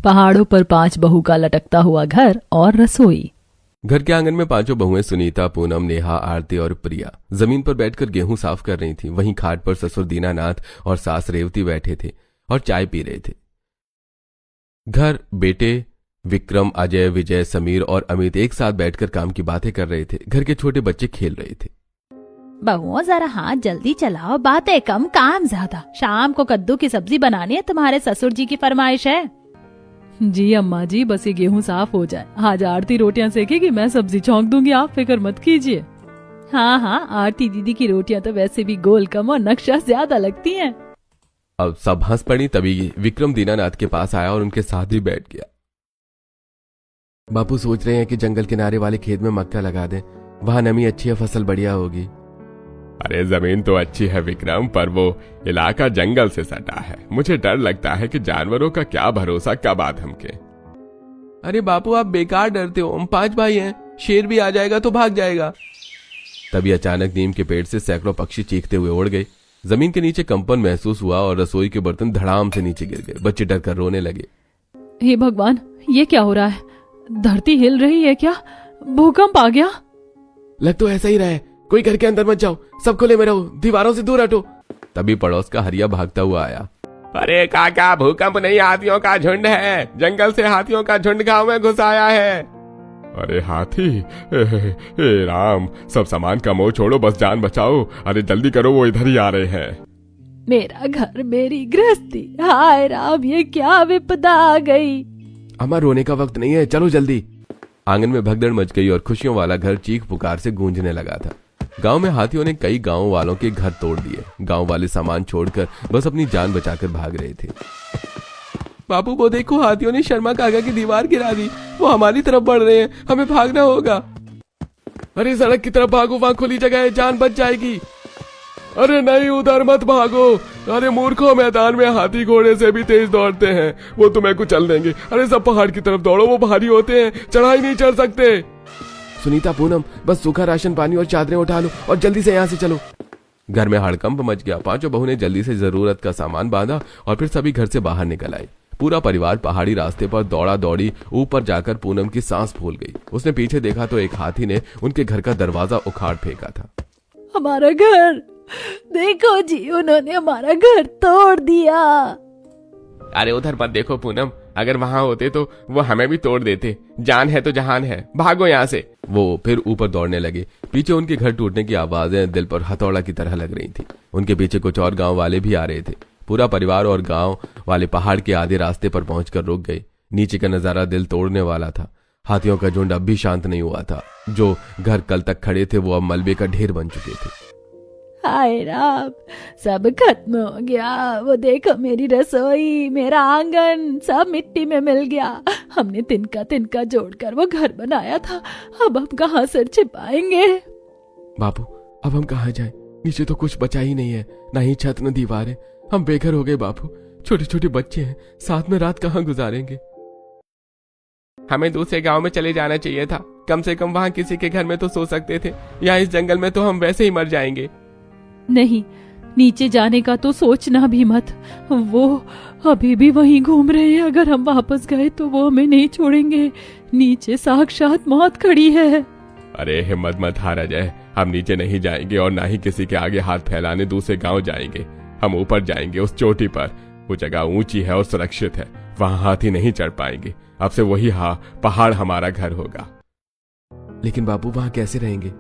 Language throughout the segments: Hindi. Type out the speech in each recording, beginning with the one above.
पहाड़ों पर 5 बहू का लटकता हुआ घर और रसोई। घर के आंगन में 5 बहुएं सुनीता, पूनम, नेहा, आरती और प्रिया जमीन पर बैठकर गेहूं साफ कर रही थी। वहीं खाट पर ससुर दीनानाथ और सास रेवती बैठे थे और चाय पी रहे थे। घर बेटे विक्रम, अजय, विजय, समीर और अमित एक साथ बैठकर काम की बातें कर रहे थे। घर के छोटे बच्चे खेल रहे थे। बहुओं जरा हाथ जल्दी चलाओ, बातें कम काम ज्यादा। शाम को कद्दू की सब्जी बनानी है, तुम्हारे ससुर जी की फरमाइश है। जी अम्मा जी, बस ये गेहूं साफ हो जाए। आज आरती रोटियां सेकेगी, मैं सब्जी छौंक दूंगी, आप फिक्र मत कीजिए। हाँ हाँ, आरती दीदी की रोटियां तो वैसे भी गोल कम और नक्शा ज्यादा लगती हैं। अब सब हंस पड़ी। तभी विक्रम दीनानाथ के पास आया और उनके साथ ही बैठ गया। बापू सोच रहे हैं कि जंगल किनारे वाले खेत में मक्का लगा दें, वहां नमी अच्छी है, फसल बढ़िया होगी। अरे जमीन तो अच्छी है विक्रम, पर वो इलाका जंगल से सटा है। मुझे डर लगता है कि जानवरों का क्या भरोसा कब आ धमके। अरे बापू, आप बेकार डरते हो, हम 5 भाई हैं, शेर भी आ जाएगा तो भाग जाएगा। तभी अचानक नीम के पेड़ से सैकड़ों पक्षी चीखते हुए उड़ गए। जमीन के नीचे कंपन महसूस हुआ और रसोई के बर्तन धड़ाम से नीचे गिर गए। बच्चे डरकर रोने लगे। हे भगवान, ये क्या हो रहा है? धरती हिल रही है क्या? भूकंप आ गया? लग तो ऐसा ही रहा है। कोई घर के अंदर मत जाओ, सब खुले में रहो, दीवारों से दूर हटो। तभी पड़ोस का हरिया भागता हुआ आया। अरे काका, भूकंप नहीं, हाथियों का झुंड है। जंगल से हाथियों का झुंड गांव में घुस आया है। अरे हाथी, ए राम, सब सामान का मोह छोड़ो, बस जान बचाओ। अरे जल्दी करो, वो इधर ही आ रहे हैं। मेरा घर, मेरी गृहस्थी, हाय राम, ये क्या विपदा आ गई। अम्मा, रोने का वक्त नहीं है, चलो जल्दी। आंगन में भगदड़ मच गई और खुशियों वाला घर चीख पुकार से गूंजने लगा था। गांव में हाथियों ने कई गांव वालों के घर तोड़ दिए। गांव वाले सामान छोड़कर बस अपनी जान बचाकर भाग रहे थे। बापू, वो देखो, हाथियों ने शर्मा काका की दीवार गिरा दी। वो हमारी तरफ बढ़ रहे हैं, हमें भागना होगा। अरे सड़क की तरफ भागो, वहां खुली जगह है, जान बच जाएगी। अरे नहीं, उधर मत भागो। अरे मूर्खों, मैदान में हाथी घोड़े से भी तेज दौड़ते हैं, वो तुम्हें कुचल देंगे। अरे सब पहाड़ की तरफ दौड़ो, वो भारी होते हैं, चढ़ाई नहीं चढ़ सकते। सुनीता, पूनम, बस सूखा राशन पानी और चादरें उठा लो और जल्दी से यहाँ से चलो। घर में हड़कंप मच गया। 5 बहू ने जल्दी से जरूरत का सामान बांधा और फिर सभी घर से बाहर निकल आए। पूरा परिवार पहाड़ी रास्ते पर दौड़ा दौड़ी ऊपर जाकर पूनम की सांस फूल गई। उसने पीछे देखा तो एक हाथी ने उनके घर का दरवाजा उखाड़ फेंका था। हमारा घर देखो जी, उन्होंने हमारा घर तोड़ दिया। अरे उधर मत देखो पूनम, अगर वहां होते तो वो हमें भी तोड़ देते। जान है तो जहान है, भागो यहाँ से। वो फिर ऊपर दौड़ने लगे। पीछे उनके घर टूटने की आवाजें दिल पर हथौड़ा की तरह लग रही थी। उनके पीछे कुछ और गांव वाले भी आ रहे थे। पूरा परिवार और गांव वाले पहाड़ के आधे रास्ते पर पहुंचकर रुक गए। नीचे का नजारा दिल तोड़ने वाला था। हाथियों का झुंड अब भी शांत नहीं हुआ था। जो घर कल तक खड़े थे वो अब मलबे का ढेर बन चुके थे। हाय राम, सब खत्म हो गया। वो देखो, मेरी रसोई, मेरा आंगन, सब मिट्टी में मिल गया। हमने तिनका तिनका जोड़कर वो घर बनाया था, अब हम कहाँ सर छिपाएंगे। बापू, अब हम कहाँ जाएं? नीचे तो कुछ बचा ही नहीं है, ना ही छत न दीवार है। हम बेघर हो गए बापू। छोटे छोटे बच्चे हैं, साथ में रात कहाँ गुजारेंगे? हमें दूसरे गांव में चले जाना चाहिए था। कम से कम वहां किसी के घर में तो सो सकते थे। यहाँ इस जंगल में तो हम वैसे ही मर जाएंगे। नहीं, नीचे जाने का तो सोचना भी मत। वो अभी भी वहीं घूम रहे हैं। अगर हम वापस गए तो वो हमें नहीं छोड़ेंगे। नीचे साक्षात मौत खड़ी है। अरे हिम्मत मत हारा जाए, हम नीचे नहीं जाएंगे और ना ही किसी के आगे हाथ फैलाने दूसरे गांव जाएंगे। हम ऊपर जाएंगे, उस चोटी पर। वो जगह ऊंची है और सुरक्षित है, वहां हाथी नहीं चढ़ पाएंगे। अब से वही पहाड़ हमारा घर होगा। लेकिन बापू, वहां कैसे रहेंगे?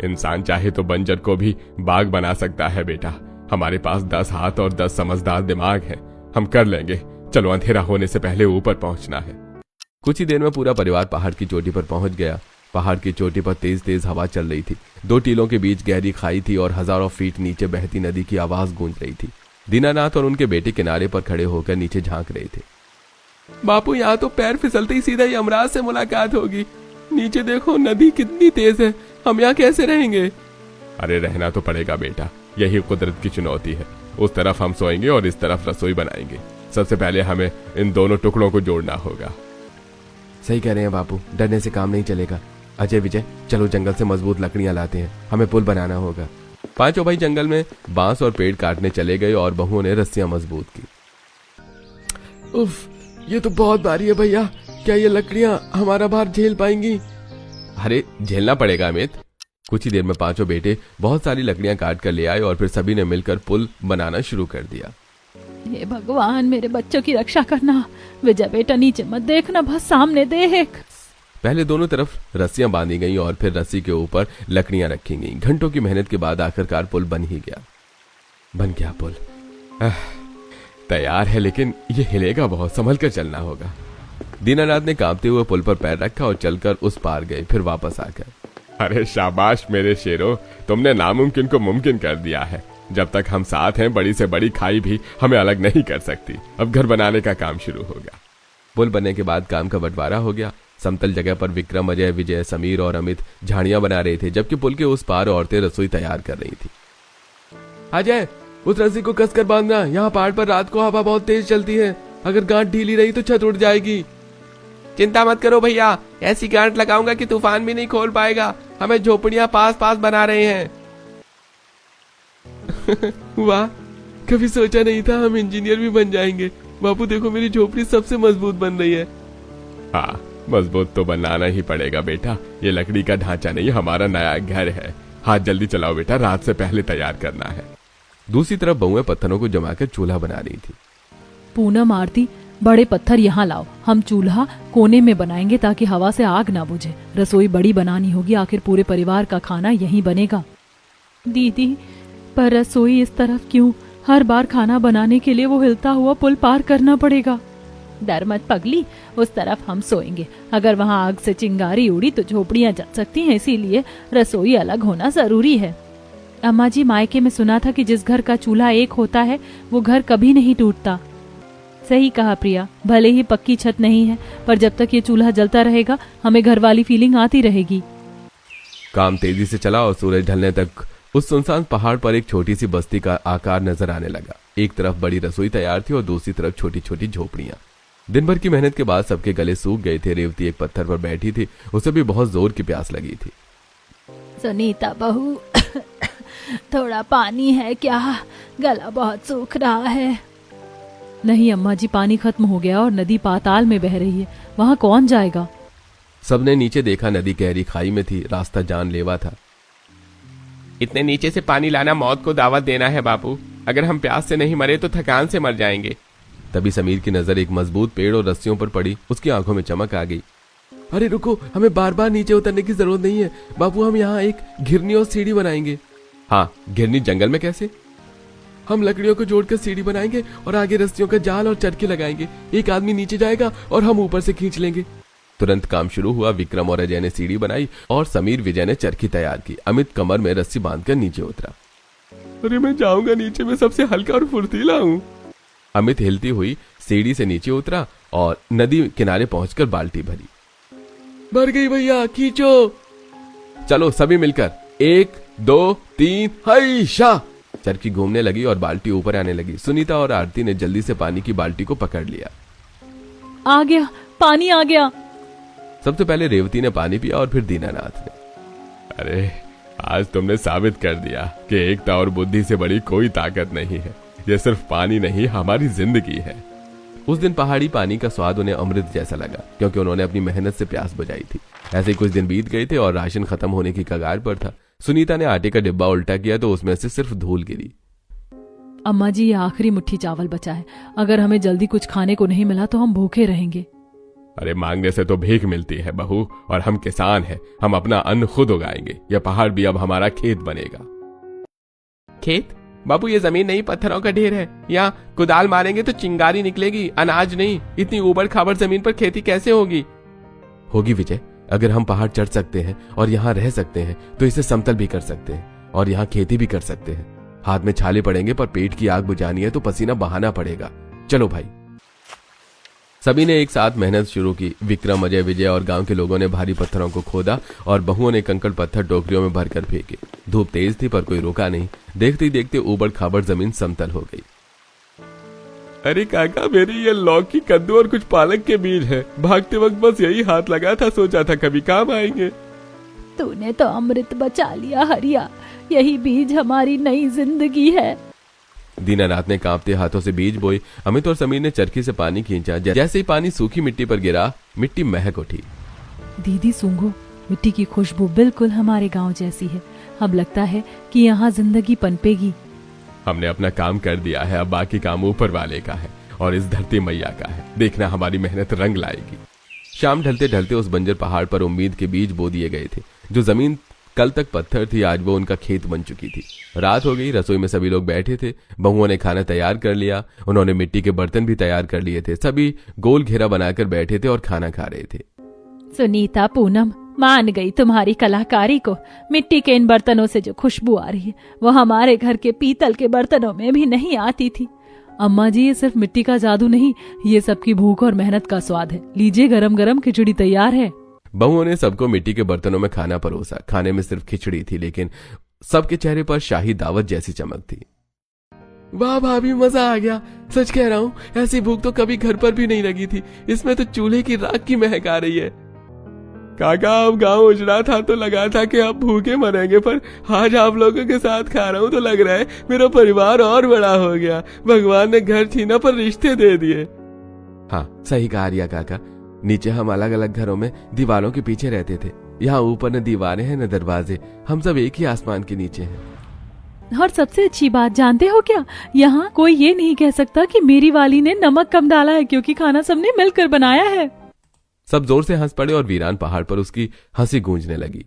इंसान चाहे तो बंजर को भी बाग बना सकता है बेटा। हमारे पास 10 हाथ और 10 समझदार दिमाग है, हम कर लेंगे। चलो, अंधेरा होने से पहले ऊपर पहुंचना है। कुछ ही देर में पूरा परिवार पहाड़ की चोटी पर पहुंच गया। पहाड़ की चोटी पर तेज तेज हवा चल रही थी। 2 टीलों के बीच गहरी खाई थी और हजारों फीट नीचे बहती नदी की आवाज गूंज रही थी। दीनानाथ और उनके बेटे किनारे पर खड़े होकर नीचे झांक रहे थे। बापू, यहाँ तो पैर फिसलते ही सीधा यमराज से मुलाकात होगी। नीचे देखो, नदी कितनी तेज है, हम यहाँ कैसे रहेंगे? अरे रहना तो पड़ेगा बेटा, यही कुदरत की चुनौती है। उस तरफ हम सोएंगे और इस तरफ रसोई बनाएंगे। सबसे पहले हमें इन दोनों टुकड़ों को जोड़ना होगा। सही कह रहे हैं बापू, डरने से काम नहीं चलेगा। अजय, विजय, चलो जंगल से मजबूत लकड़ियां लाते हैं, हमें पुल बनाना होगा। 5 भाई जंगल में बांस और पेड़ काटने चले गए और बहुओं ने रस्सियां मजबूत की। उफ, ये तो बहुत भारी है भैया, क्या ये लकड़ियां हमारा भार झेल पाएंगी? अरे झेलना पड़ेगा अमित। कुछ ही देर में पांचों बेटे बहुत सारी लकड़ियां काट कर ले आए और फिर सभी ने मिलकर पुल बनाना शुरू कर दिया। हे भगवान, मेरे बच्चों की रक्षा करना। विजय बेटा नीचे मत देखना, बस सामने देख। पहले दोनों तरफ रस्सियां बांधी गईं और फिर रस्सी के ऊपर लकड़ियां रखी गईं। घंटों की मेहनत के बाद आखिरकार पुल बन ही गया। बन गया पुल। तैयार है, लेकिन ये हिलेगा बहुत, संभल कर चलना होगा। दीनानाथ ने कांपते हुए पुल पर पैर रखा और चलकर उस पार गए। फिर वापस आकर, अरे शाबाश मेरे शेरों, तुमने नामुमकिन को मुमकिन कर दिया है। जब तक हम साथ हैं, बड़ी से बड़ी खाई भी हमें अलग नहीं कर सकती। अब घर बनाने का काम शुरू होगा। पुल बनने के बाद काम का बंटवारा हो गया। समतल जगह पर विक्रम, अजय, विजय, समीर और अमित झाड़ियां बना रहे थे, जबकि पुल के उस पार औरतें रसोई तैयार कर रही थी। अजय, उस रस्सी को कसकर बांधना। यहाँ पहाड़ पर रात को हवा बहुत तेज चलती है, अगर गांठ ढीली रही तो छत उड़ जाएगी। चिंता मत करो भैया, ऐसी गांठ लगाऊंगा कि तूफान भी नहीं खोल पाएगा। हमें झोपड़ियां पास पास बना रहे हैं। वाह, कभी सोचा नहीं था हम इंजीनियर भी बन जाएंगे। बापू देखो, मेरी झोपड़ी सबसे मजबूत बन रही है। हाँ, मजबूत तो बनाना ही पड़ेगा बेटा। ये लकड़ी का ढांचा नहीं, हमारा नया घर है। हाथ जल्दी चलाओ बेटा, रात से पहले तैयार करना है। दूसरी तरफ बहुएं पत्थरों को जमाकर चूल्हा बना रही थी। पूनम, आरती, बड़े पत्थर यहाँ लाओ। हम चूल्हा कोने में बनाएंगे ताकि हवा से आग ना बुझे। रसोई बड़ी बनानी होगी, आखिर पूरे परिवार का खाना यहीं बनेगा। दीदी, पर रसोई इस तरफ क्यों? हर बार खाना बनाने के लिए वो हिलता हुआ पुल पार करना पड़ेगा। डर मत पगली, उस तरफ हम सोएंगे। अगर वहाँ आग से चिंगारी उड़ी तो झोपड़ियाँ जल सकती हैं, इसीलिए रसोई अलग होना जरूरी है। अम्मा जी, मायके में सुना था कि जिस घर का चूल्हा एक होता है वो घर कभी नहीं टूटता। सही कहा प्रिया, भले ही पक्की छत नहीं है, पर जब तक ये चूल्हा जलता रहेगा हमें घर वाली फीलिंग आती रहेगी। काम तेजी से चला और सूरज ढलने तक उस सुनसान पहाड़ पर एक छोटी सी बस्ती का आकार नजर आने लगा। एक तरफ बड़ी रसोई तैयार थी और दूसरी तरफ छोटी छोटी झोपड़ियां। दिन भर की मेहनत के बाद सबके गले सूख गए थे। रेवती एक पत्थर पर बैठी थी, उसे भी बहुत जोर की प्यास लगी थी। सुनीता बहू, थोड़ा पानी है क्या? गला बहुत सूख रहा है। नहीं अम्मा जी, पानी खत्म हो गया और नदी पाताल में बह रही है, वहाँ कौन जाएगा? सबने नीचे देखा, नदी गहरी खाई में थी, रास्ता जानलेवा था। इतने नीचे से पानी लाना मौत को दावत देना है बापू। अगर हम प्यास से नहीं मरे तो थकान से मर जाएंगे। तभी समीर की नजर एक मजबूत पेड़ और रस्सियों पर पड़ी। उसकी आंखों में चमक आ गई। अरे रुको, हमें बार बार नीचे उतरने की जरूरत नहीं है बापू, हम यहाँ एक घिरनी और सीढ़ी बनाएंगे। हाँ, घिरनी जंगल में कैसे? हम लकड़ियों को जोड़कर सीढ़ी बनाएंगे और आगे रस्सियों का जाल और चरखे लगाएंगे। एक आदमी नीचे जाएगा और हम ऊपर से खींच लेंगे। तुरंत काम शुरू हुआ। विक्रम और अजय ने सीढ़ी बनाई और समीर, विजय ने चरखी तैयार की। अमित कमर में रस्सी बांधकर नीचे उतरा। अरे मैं जाऊंगा नीचे, मैं सबसे हल्का और फुर्तीला हूँ। अमित हिलती हुई सीढ़ी से नीचे उतरा और नदी किनारे पहुंचकर बाल्टी भरी। भर गई भैया, खींचो। चलो सभी मिलकर, 1 2 3, हैशा। चरखी घूमने लगी और बाल्टी ऊपर आने लगी। सुनीता और आरती ने जल्दी से पानी की बाल्टी को पकड़ लिया। आ गया, पानी आ गया। सबसे पहले रेवती ने पानी पिया और फिर दीनानाथ ने। अरे आज तुमने साबित कर दिया कि एकता और बुद्धि से बड़ी कोई ताकत नहीं है। यह सिर्फ पानी नहीं, हमारी जिंदगी है। उस दिन पहाड़ी पानी का स्वाद उन्हें अमृत जैसा लगा, क्योंकि उन्होंने अपनी मेहनत से प्यास बुझाई थी। ऐसे ही कुछ दिन बीत गए थे और राशन खत्म होने की कगार पर था। सुनीता ने आटे का डिब्बा उल्टा किया तो उसमें से सिर्फ धूल गिरी। अम्मा जी, ये आखिरी मुट्ठी चावल बचा है। अगर हमें जल्दी कुछ खाने को नहीं मिला तो हम भूखे रहेंगे। अरे मांगने से तो भीख मिलती है बहू, और हम किसान हैं, हम अपना अन्न खुद उगाएंगे। यह पहाड़ भी अब हमारा खेत बनेगा। खेत? बाबू, ये जमीन नहीं, पत्थरों का ढेर है। यहाँ कुदाल मारेंगे तो चिंगारी निकलेगी, अनाज नहीं। इतनी ऊबड़ खाबड़ जमीन पर खेती कैसे होगी? होगी विजय, अगर हम पहाड़ चढ़ सकते हैं और यहाँ रह सकते हैं तो इसे समतल भी कर सकते हैं और यहाँ खेती भी कर सकते हैं। हाथ में छाले पड़ेंगे पर पेट की आग बुझानी है तो पसीना बहाना पड़ेगा। चलो भाई। सभी ने एक साथ मेहनत शुरू की। विक्रम, अजय, विजय और गांव के लोगों ने भारी पत्थरों को खोदा और बहुओं ने कंकड़ पत्थर टोकरियों में भरकर फेंके। धूप तेज थी पर कोई रुका नहीं। देखते ही देखते ऊबड़ खाबड़ जमीन समतल हो गई। अरे काका, मेरी ये लौकी, कद्दू और कुछ पालक के बीज है। भागते वक्त बस यही हाथ लगा था, सोचा था कभी काम आएंगे। तूने तो अमृत बचा लिया हरिया, यही बीज हमारी नई जिंदगी है। दीनानाथ ने कांपते हाथों से बीज बोए। अमित और समीर ने चरखी से पानी खींचा। जैसे ही पानी सूखी मिट्टी पर गिरा, मिट्टी महक उठी। दीदी सूंघो, मिट्टी की खुशबू बिल्कुल हमारे गांव जैसी है। अब लगता है कि यहाँ जिंदगी पनपेगी। हमने अपना काम कर दिया है, अब बाकी काम ऊपर वाले का है और इस धरती मैया का है। देखना हमारी मेहनत रंग लाएगी। शाम ढलते ढलते उस बंजर पहाड़ पर उम्मीद के बीज बो दिए गए थे। जो जमीन कल तक पत्थर थी, आज वो उनका खेत बन चुकी थी। रात हो गई। रसोई में सभी लोग बैठे थे। बहुओं ने खाना तैयार कर लिया। उन्होंने मिट्टी के बर्तन भी तैयार कर लिए थे। सभी गोल घेरा बनाकर बैठे थे और खाना खा रहे थे। सुनीता, पूनम, मान गई तुम्हारी कलाकारी को। मिट्टी के इन बर्तनों से जो खुशबू आ रही है वो हमारे घर के पीतल के बर्तनों में भी नहीं आती थी। अम्मा जी, ये सिर्फ मिट्टी का जादू नहीं, ये सबकी भूख और मेहनत का स्वाद है। लीजिए, गरम गरम खिचड़ी तैयार है। बहुओं ने सबको मिट्टी के बर्तनों में खाना परोसा। खाने में सिर्फ खिचड़ी थी, लेकिन सबके चेहरे पर शाही दावत जैसी चमक थी। वाह भाभी, मजा आ गया। सच कह रहा हूँ, ऐसी भूख तो कभी घर पर भी नहीं लगी थी। इसमें तो चूल्हे की राख की महक आ रही है। काका, अब गांव उजड़ा था तो लगा था कि आप भूखे मरेंगे, पर आज आप लोगों के साथ खा रहा हूँ तो लग रहा है मेरा परिवार और बड़ा हो गया। भगवान ने घर छीना पर रिश्ते दे दिए। हाँ, सही कहा रिया काका। नीचे हम अलग अलग घरों में दीवारों के पीछे रहते थे। यहाँ ऊपर न दीवारें हैं न दरवाजे। हम सब एक ही आसमान के नीचे हैं। और सबसे अच्छी बात जानते हो क्या, यहाँ कोई ये नहीं कह सकता कि मेरी वाली ने नमक कम डाला है, क्योंकि खाना सबने मिलकर बनाया है। सब जोर से हंस पड़े और वीरान पहाड़ पर उसकी हंसी गूंजने लगी।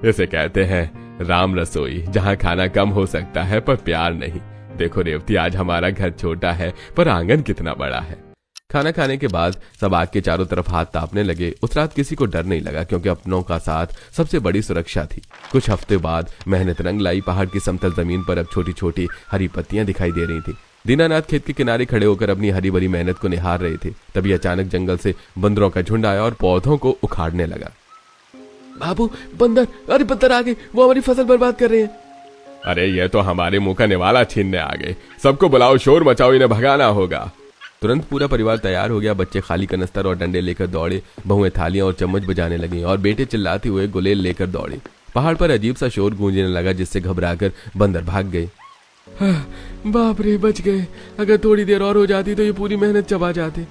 इसे कहते हैं राम रसोई, जहाँ खाना कम हो सकता है पर प्यार नहीं। देखो रेवती, आज हमारा घर छोटा है पर आंगन कितना बड़ा है। खाना खाने के बाद सब आग के चारों तरफ हाथ तापने लगे। उस रात किसी को डर नहीं लगा, क्योंकि अपनों का साथ सबसे बड़ी सुरक्षा थी। कुछ हफ्ते बाद मेहनत रंग लाई। पहाड़ की समतल जमीन पर अब छोटी छोटी हरी पत्तियां दिखाई दे रही थी। दीनानाथ खेत के किनारे खड़े होकर अपनी हरी भरी मेहनत को निहार रहे थे। तभी अचानक जंगल से बंदरों का झुंड आया और पौधों को उखाड़ने लगा। बाबू, बंदर! अरे बंदर आ गए, वो हमारी फसल बर्बाद कर रहे हैं। अरे ये तो हमारे मुंह का निवाला छीनने आ गए। सबको बुलाओ, शोर मचाओ, इन्हें भगाना होगा। तुरंत पूरा परिवार तैयार हो गया। बच्चे खाली कनस्तर और डंडे लेकर दौड़े। बहुएं थालियां और चम्मच बजाने लगी और बेटे चिल्लाते हुए गुलेल लेकर दौड़े। पहाड़ पर अजीब सा शोर गूंजने लगा, जिससे घबराकर बंदर भाग गए। बाप रे, बच गए। अगर थोड़ी देर और हो जाती तो ये पूरी मेहनत चबा जाते।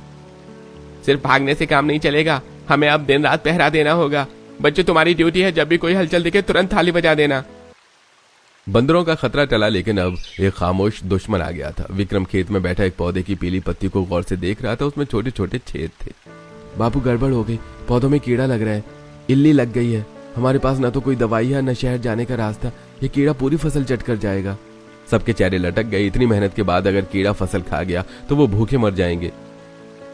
सिर्फ भागने से काम नहीं चलेगा, हमें अब दिन रात पहरा देना होगा। बच्चों, तुम्हारी ड्यूटी है, जब भी कोई हलचल दिखे तुरंत थाली बजा देना। बंदरों का खतरा टला, लेकिन अब एक खामोश दुश्मन आ गया था। विक्रम खेत में बैठा एक पौधे की पीली पत्ती को गौर से देख रहा था। उसमें छोटे छोटे छेद थे। बापू, गड़बड़ हो गई। पौधों में कीड़ा लग रहा है। इल्ली लग गई है। हमारे पास न तो कोई दवाई है न शहर जाने का रास्ता। ये कीड़ा पूरी फसल चट कर जाएगा। सबके चेहरे लटक गए। इतनी मेहनत के बाद अगर कीड़ा फसल खा गया तो वो भूखे मर जाएंगे।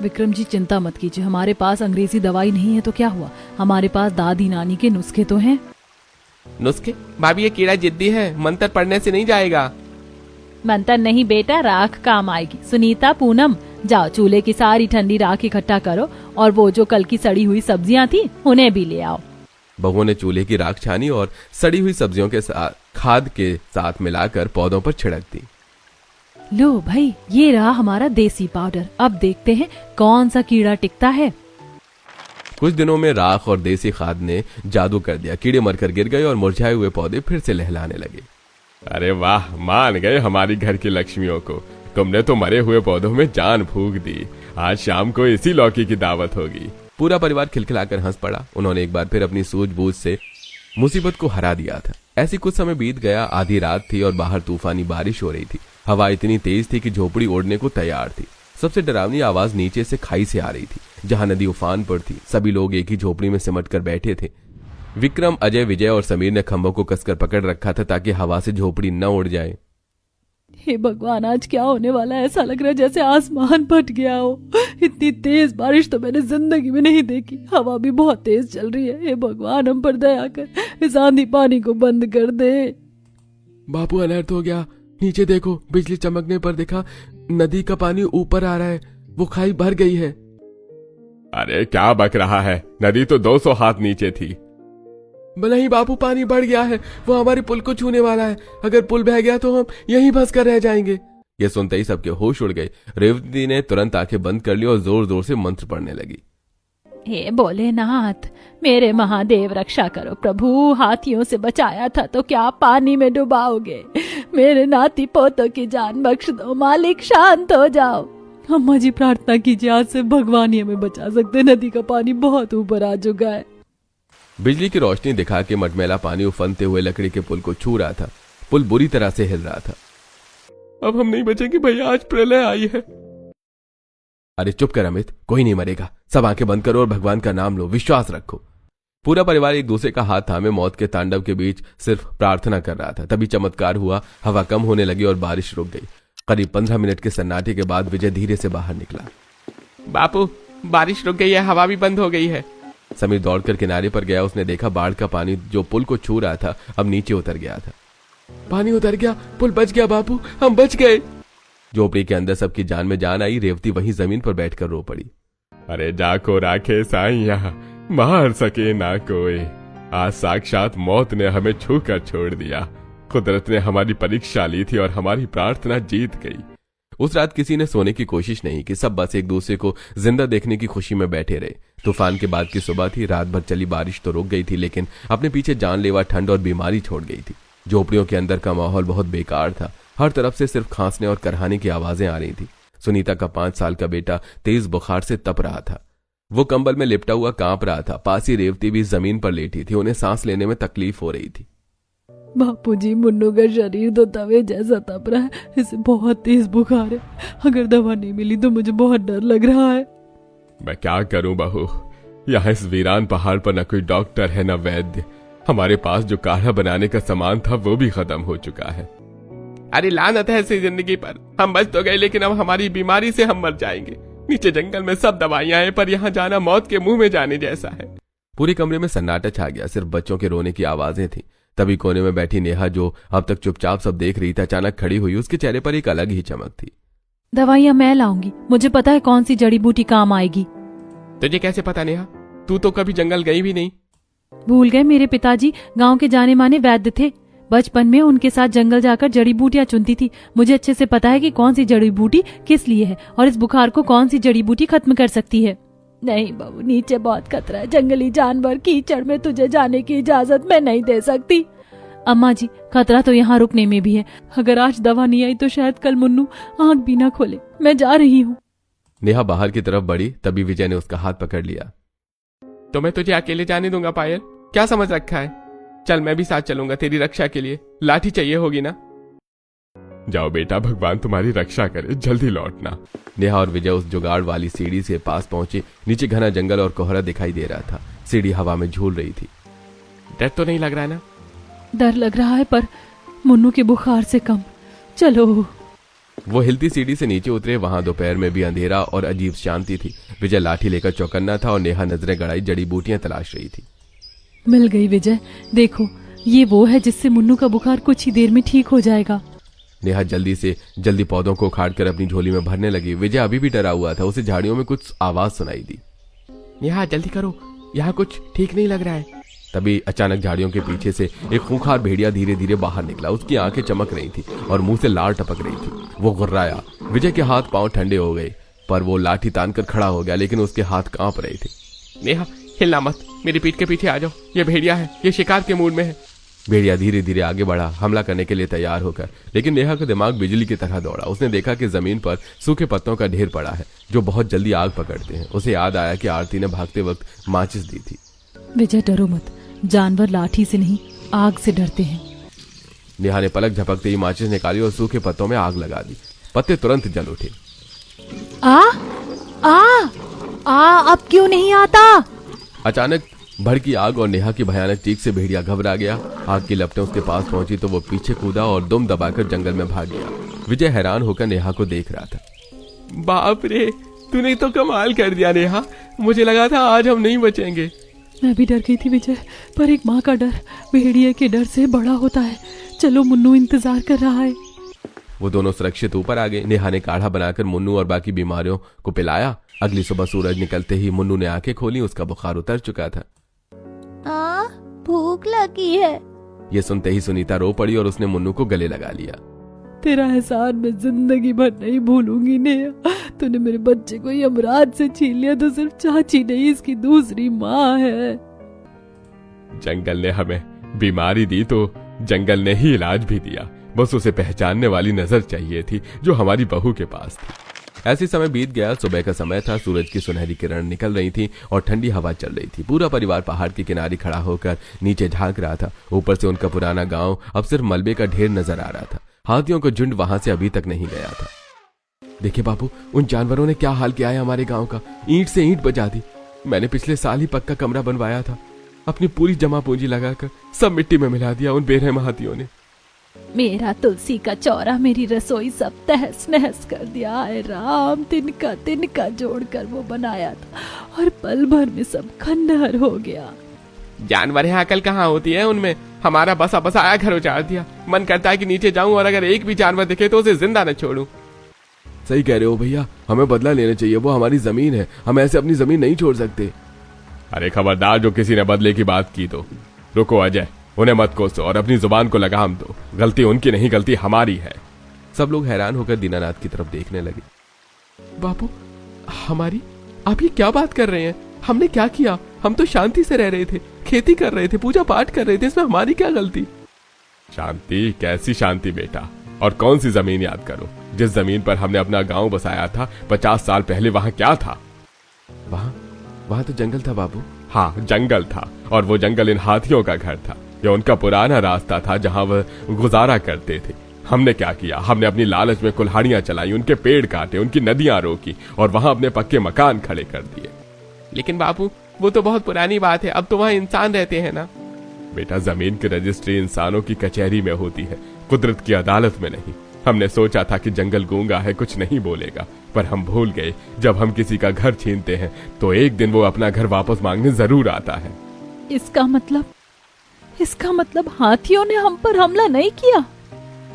विक्रम जी, चिंता मत कीजिए। हमारे पास अंग्रेजी दवाई नहीं है तो क्या हुआ, हमारे पास दादी नानी के नुस्खे तो हैं। नुस्खे? भाभी, ये कीड़ा जिद्दी है, मंत्र पढ़ने से नहीं जाएगा। मंत्र नहीं बेटा, राख काम आएगी। सुनीता, पूनम, जाओ चूल्हे की सारी ठंडी राख इकट्ठा करो और वो जो कल की सड़ी हुई सब्जियां थी उन्हें भी ले आओ। बहुओं ने चूल्हे की राख छानी और सड़ी हुई सब्जियों के साथ खाद के साथ मिलाकर पौधों पर छिड़क दी। लो भाई, ये रहा हमारा देसी पाउडर। अब देखते हैं कौन सा कीड़ा टिकता है। कुछ दिनों में राख और देसी खाद ने जादू कर दिया। कीड़े मरकर गिर गए और मुरझाए हुए पौधे फिर से लहलाने लगे। अरे वाह, मान गए हमारी घर की लक्ष्मियों को। तुमने तो मरे हुए पौधों में जान फूंक दी। आज शाम को इसी लौकी की दावत होगी। पूरा परिवार खिलखिलाकर हंस पड़ा। उन्होंने एक बार फिर अपनी सूझबूझ से मुसीबत को हरा दिया था। ऐसी कुछ समय बीत गया। आधी रात थी और बाहर तूफानी बारिश हो रही थी। हवा इतनी तेज थी कि झोपड़ी ओढ़ने को तैयार थी। सबसे डरावनी आवाज नीचे से खाई से आ रही थी, जहां नदी उफान पर थी। सभी लोग एक ही झोपड़ी में सिमट कर बैठे थे। विक्रम, अजय, विजय और समीर ने खंभों को कसकर पकड़ रखा था ताकि हवा से झोपड़ी न उड़ जाए। हे भगवान, आज क्या होने वाला है। ऐसा लग रहा है जैसे आसमान फट गया हो। इतनी तेज बारिश तो मैंने जिंदगी में नहीं देखी। हवा भी बहुत तेज चल रही है। हे भगवान, हम पर दया कर, इस आंधी पानी को बंद कर दे। बापू, अनर्थ हो गया। नीचे देखो, बिजली चमकने पर देखा नदी का पानी ऊपर आ रहा है। वो खाई भर गई है। अरे क्या बक रहा है, नदी तो 200 हाथ नीचे थी। नहीं बापू, पानी बढ़ गया है। वो हमारे पुल को छूने वाला है। अगर पुल बह गया तो हम यहीं फंस कर रह जाएंगे। ये सुनते ही सबके होश उड़ गए। रेवती ने तुरंत आंखें बंद कर ली और जोर जोर से मंत्र पढ़ने लगी। हे भोलेनाथ, मेरे महादेव रक्षा करो प्रभु। हाथियों से बचाया था तो क्या पानी में डुबाओगे। मेरे नाती पोतों की जान बख्श दो मालिक, शांत हो जाओ। अम्मा जी प्रार्थना कीजिए, आज से भगवान ही हमें बचा सकते, नदी का पानी बहुत ऊपर आ चुका है। बिजली की रोशनी दिखा के मटमैला पानी उफनते हुए लकड़ी के पुल को छू रहा था। पुल बुरी तरह से हिल रहा था। अब हम नहीं बचेंगे भैया, आज प्रलय आई है। अरे चुप कर अमित, कोई नहीं मरेगा। सब आंखें बंद करो और भगवान का नाम लो, विश्वास रखो। पूरा परिवार एक दूसरे का हाथ थामे मौत के तांडव के बीच सिर्फ प्रार्थना कर रहा था। तभी चमत्कार हुआ, हवा कम होने लगी और बारिश रुक गई। करीब 15 मिनट के सन्नाटे के बाद विजय धीरे से बाहर निकला। बापू, बारिश रुक गई है, हवा भी बंद हो गई है। समीर दौड़कर किनारे पर गया। उसने देखा बाढ़ का पानी जो पुल को छू रहा था अब नीचे उतर गया था। पानी उतर गया, पुल बच गया बापू, हम बच गए। झोपड़ी के अंदर सबकी जान में जान आई। रेवती वहीं जमीन पर बैठकर रो पड़ी। अरे जाको राखे साईया, मार सके ना कोई। आज साक्षात मौत ने हमें छू कर छोड़ दिया। कुदरत ने हमारी परीक्षा ली थी और हमारी प्रार्थना जीत गई। उस रात किसी ने सोने की कोशिश नहीं की। सब बस एक दूसरे को जिंदा देखने की खुशी में बैठे रहे। तूफान के बाद की सुबह थी। रात भर चली बारिश तो रुक गई थी, लेकिन अपने पीछे जानलेवा ठंड और बीमारी छोड़ गई थी। झोपड़ियों के अंदर का माहौल बहुत बेकार था। हर तरफ से सिर्फ खांसने और करहाने की आवाजें आ रही थी। सुनीता का 5 साल का बेटा तेज बुखार से तप रहा था। वो कंबल में लिपटा हुआ कांप रहा था। पास ही रेवती भी जमीन पर लेटी थी। उन्हें सांस लेने में तकलीफ हो रही थी। बापूजी, मुन्नू का शरीर तो तवे जैसा तप रहा है, इसे बहुत तेज बुखार है। अगर दवा नहीं मिली तो मुझे बहुत डर लग रहा है। मैं क्या करूं बहू, यहाँ इस वीरान पहाड़ पर न कोई डॉक्टर है न वैद्य। हमारे पास जो काढ़ा बनाने का सामान था वो भी खत्म हो चुका है। अरे लानत है ऐसी जिंदगी पर। हम बच तो गए, लेकिन अब हमारी बीमारी से हम मर जाएंगे। नीचे जंगल में सब दवाइयां हैं, पर यहाँ जाना मौत के मुंह में जाने जैसा है। पूरे कमरे में सन्नाटा छा गया। सिर्फ बच्चों के रोने की आवाजें थी। तभी कोने में बैठी नेहा, जो अब तक चुपचाप सब देख रही थी, अचानक खड़ी हुई। उसके चेहरे पर एक अलग ही चमक थी। दवाइयाँ मैं लाऊंगी, मुझे पता है कौन सी जड़ी बूटी काम आएगी। तुझे कैसे पता नेहा? तू तो कभी जंगल गई भी नहीं। भूल गए, मेरे पिताजी गांव के जाने माने वैद्य थे। बचपन में उनके साथ जंगल जाकर जड़ी बूटियां चुनती थी। मुझे अच्छे से पता है कि कौन सी जड़ी बूटी किस लिए है और इस बुखार को कौन सी जड़ी बूटी खत्म कर सकती है। नहीं बाबू, नीचे बहुत खतरा है। जंगली जानवर, कीचड़ में तुझे जाने की इजाजत मैं नहीं दे सकती। अम्मा जी, खतरा तो यहाँ रुकने में भी है। अगर आज दवा नहीं आई तो शायद कल मुन्नू आंख भी ना खोले। मैं जा रही हूँ। नेहा बाहर की तरफ बढ़ी। तभी विजय ने उसका हाथ पकड़ लिया। तो मैं तुझे अकेले जाने दूंगा पायल? क्या समझ रखा है? चल मैं भी साथ चलूंगा तेरी रक्षा के लिए। लाठी चाहिए होगी ना? जाओ बेटा, भगवान तुम्हारी रक्षा करे, जल्दी लौटना। नेहा और विजय उस जुगाड़ वाली सीढ़ी से पास पहुंचे। नीचे घना जंगल और कोहरा दिखाई दे रहा था। सीढ़ी हवा में झूल रही थी। डर तो नहीं लग रहा है ना? डर लग रहा है, पर मुन्नू के बुखार से कम। चलो। वो हिलती सीढ़ी से नीचे उतरे। वहां दोपहर में भी अंधेरा और अजीब शांति थी। विजय लाठी लेकर चौकन्ना था और नेहा नजरें गड़ाई जड़ी बूटियां तलाश रही थी। मिल गई विजय, देखो ये वो है जिससे मुन्नू का बुखार कुछ ही देर में ठीक हो जाएगा। नेहा जल्दी से जल्दी पौधों को उखाड़कर अपनी झोली में भरने लगी। विजय अभी भी डरा हुआ था। उसे झाड़ियों में कुछ आवाज सुनाई दी। नेहा जल्दी करो, यहाँ कुछ ठीक नहीं लग रहा है। तभी अचानक झाड़ियों के पीछे से एक खूंखार भेड़िया धीरे धीरे बाहर निकला। उसकी आंखें चमक रही थी और मुंह से लार टपक रही थी। वो गुर्राया। विजय के हाथ पांव ठंडे हो गए, पर वो लाठी तानकर खड़ा हो गया, लेकिन उसके हाथ कांप रहे थे। नेहा हिलना मत, मेरी पीठ के पीछे आ जाओ। ये भेड़िया है, ये शिकार के मूड में है। भेड़िया धीरे धीरे आगे बढ़ा, हमला करने के लिए तैयार होकर। लेकिन नेहा का दिमाग बिजली की तरह दौड़ा। उसने देखा कि जमीन पर सूखे पत्तों का ढेर पड़ा है, जो बहुत जल्दी आग पकड़ते हैं। उसे याद आया कि आरती ने भागते वक्त माचिस दी थी। विजय डरो मत, जानवर लाठी से नहीं आग से डरते हैं। नेहा ने पलक झपकते ही माचिस निकाली और सूखे पत्तों में आग लगा दी। पत्ते तुरंत जल उठे। आ आ आ अब क्यों नहीं आता? अचानक भड़की आग और नेहा की भयानक चीख से भेड़िया घबरा गया। आग की लपटें उसके पास पहुंची तो वो पीछे कूदा और दुम दबाकर जंगल में भाग गया। विजय हैरान होकर नेहा को देख रहा था। बाप रे, तूने तो कमाल कर दिया नेहा। मुझे लगा था आज हम नहीं बचेंगे। मैं भी डर गई थी विजय, पर एक माँ का डर भेड़िए के डर से बड़ा होता है। चलो, मुन्नू इंतजार कर रहा है। वो दोनों सुरक्षित ऊपर आ गए। नेहा ने काढ़ा बनाकर मुन्नू और बाकी बीमारियों को पिलाया। अगली सुबह सूरज निकलते ही मुन्नू ने आंखें खोली। उसका बुखार उतर चुका था। भूख लगी है। ये सुनते ही सुनीता रो पड़ी और उसने मुन्नू को गले लगा लिया। तेरा एहसान मैं जिंदगी भर नहीं भूलूंगी नेहा। तूने मेरे बच्चे को यमराज से छीन लिया तो सिर्फ चाची नहीं, इसकी दूसरी माँ है। जंगल ने हमें बीमारी दी तो जंगल ने ही इलाज भी दिया। बस उसे पहचानने वाली नजर चाहिए थी जो हमारी बहू के पास थी। ऐसे समय बीत गया। सुबह का समय था। सूरज की सुनहरी किरण निकल रही थी और ठंडी हवा चल रही थी। पूरा परिवार पहाड़ के किनारे खड़ा होकर नीचे झांक रहा था। ऊपर से उनका पुराना गांव अब सिर्फ मलबे का ढेर नजर आ रहा था। हाथियों का झुंड वहां से अभी तक नहीं गया था। देखिए बाबू, उन जानवरों ने क्या हाल किया है हमारे गांव का। ईंट से ईंट बजा दी। मैंने पिछले साल ही पक्का कमरा बनवाया था। अपनी पूरी जमा पूंजी लगाकर सब मिट्टी में मिला दिया उन बेरहम हाथियों ने। मेरा तुलसी का चौरा, मेरी रसोई सब तहस नहस कर दिया। आए राम, तिनका जोड़कर वो बनाया था और पल भर में सब खंडहर हो गया। जानवर है, अकल कहाँ होती है उनमें। हमारा बसा बसाया घर उजाड़ दिया। मन करता है कि नीचे जाऊं और अगर एक भी जानवर दिखे तो उसे जिंदा न छोड़ूं। सही कह रहे हो भैया, हमें बदला लेना चाहिए। वो हमारी जमीन है, हम ऐसे अपनी जमीन नहीं छोड़ सकते। अरे खबरदार, जो किसी ने बदले की बात की तो। रुको अजय, उन्हें मत कोसो और अपनी जुबान को लगाम दो। गलती उनकी नहीं, गलती हमारी है। सब लोग हैरान होकर दीनानाथ की तरफ देखने लगे। बापू, हमारी? आप ये क्या बात कर रहे हैं? हमने क्या किया? हम तो शांति से रह रहे थे, खेती कर रहे थे, पूजा पाठ कर रहे थे। इसमें हमारी क्या गलती? शांति? कैसी शांति बेटा? और कौन सी जमीन याद करो? जिस जमीन पर हमने अपना गांव बसाया था 50 साल पहले, वहां क्या था? वहां तो जंगल था बाबू। हाँ, जंगल था, और वो जंगल इन हाथियों का घर था। यह उनका पुराना रास्ता था जहां वह गुजारा करते थे। हमने क्या किया? हमने अपनी लालच में कुल्हाड़ियां चलाई, उनके पेड़ काटे, उनकी नदियां रोकी और वहां अपने पक्के मकान खड़े कर दिए। लेकिन बापू, वो तो बहुत पुरानी बात है। अब तो वहां इंसान रहते हैं ना। बेटा, जमीन की रजिस्ट्री इंसानों की कचहरी में होती है, कुदरत की अदालत में नहीं। हमने सोचा था कि जंगल गूंगा है, कुछ नहीं बोलेगा, पर हम भूल गए जब हम किसी का घर छीनते हैं तो एक दिन वो अपना घर वापस मांगने जरूर आता है। इसका मतलब हाथियों ने हम पर हमला नहीं किया?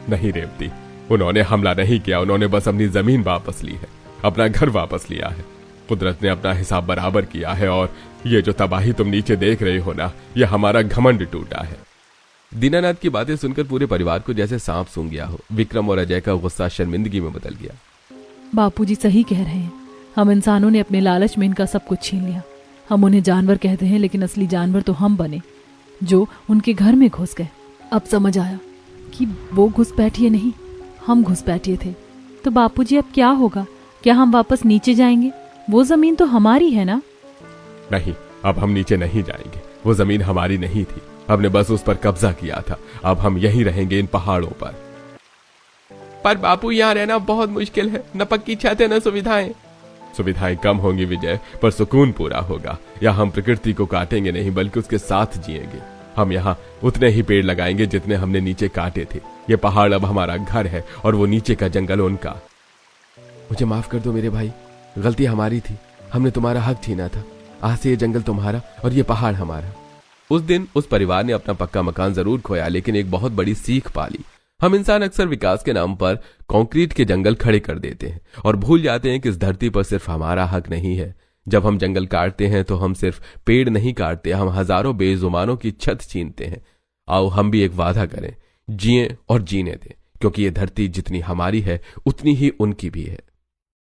नहीं रेवती, उन्होंने हमला नहीं किया। उन्होंने बस अपनी जमीन वापस ली है, अपना घर वापस लिया है। कुदरत ने अपना हिसाब बराबर किया है और ये जो तबाही तुम नीचे देख रहे हो ना, ये हमारा घमंड टूटा है। दीनानाथ की बातें सुनकर पूरे परिवार को जैसे सांप सूंघ गया हो। विक्रम और अजय का गुस्सा शर्मिंदगी में बदल गया। बापूजी सही कह रहे हैं। हम इंसानों ने अपने लालच में इनका सब कुछ छीन लिया। हम उन्हें जानवर कहते हैं, लेकिन असली जानवर तो हम बने जो उनके घर में घुस गए। अब समझ आया कि वो घुसपैठिए नहीं, हम घुसपैठिए थे। तो बापूजी अब क्या होगा? क्या हम वापस नीचे जाएंगे? वो जमीन तो हमारी है ना? नहीं, अब हम नीचे नहीं जाएंगे। वो जमीन हमारी नहीं थी, हमने बस उस पर कब्जा किया था। अब हम यहीं रहेंगे, इन पहाड़ों पर बापू, यहाँ रहना बहुत मुश्किल है। न पक्की छत है, न सुविधाएं। सुविधाएं कम होंगी विजय, पर सुकून पूरा होगा। यहाँ हम प्रकृति को काटेंगे नहीं, बल्कि उसके साथ जिएंगे। हम यहाँ उतने ही पेड़ लगाएंगे जितने हमने नीचे काटे थे। ये पहाड़ अब हमारा घर है और वो नीचे का जंगल उनका। मुझे माफ कर दो मेरे भाई, गलती हमारी थी। हमने तुम्हारा हक छीना था। आज से ये जंगल तुम्हारा और ये पहाड़ हमारा। उस दिन उस परिवार ने अपना पक्का मकान जरूर खोया, लेकिन एक बहुत बड़ी सीख पाली। हम इंसान अक्सर विकास के नाम पर कंक्रीट के जंगल खड़े कर देते हैं और भूल जाते हैं कि इस धरती पर सिर्फ हमारा हक नहीं है। जब हम जंगल काटते हैं तो हम सिर्फ पेड़ नहीं काटते, हम हजारों बेजुबानों की छत छीनते हैं। आओ हम भी एक वादा करें, जिएं और जीने दें, क्योंकि ये धरती जितनी हमारी है उतनी ही उनकी भी है।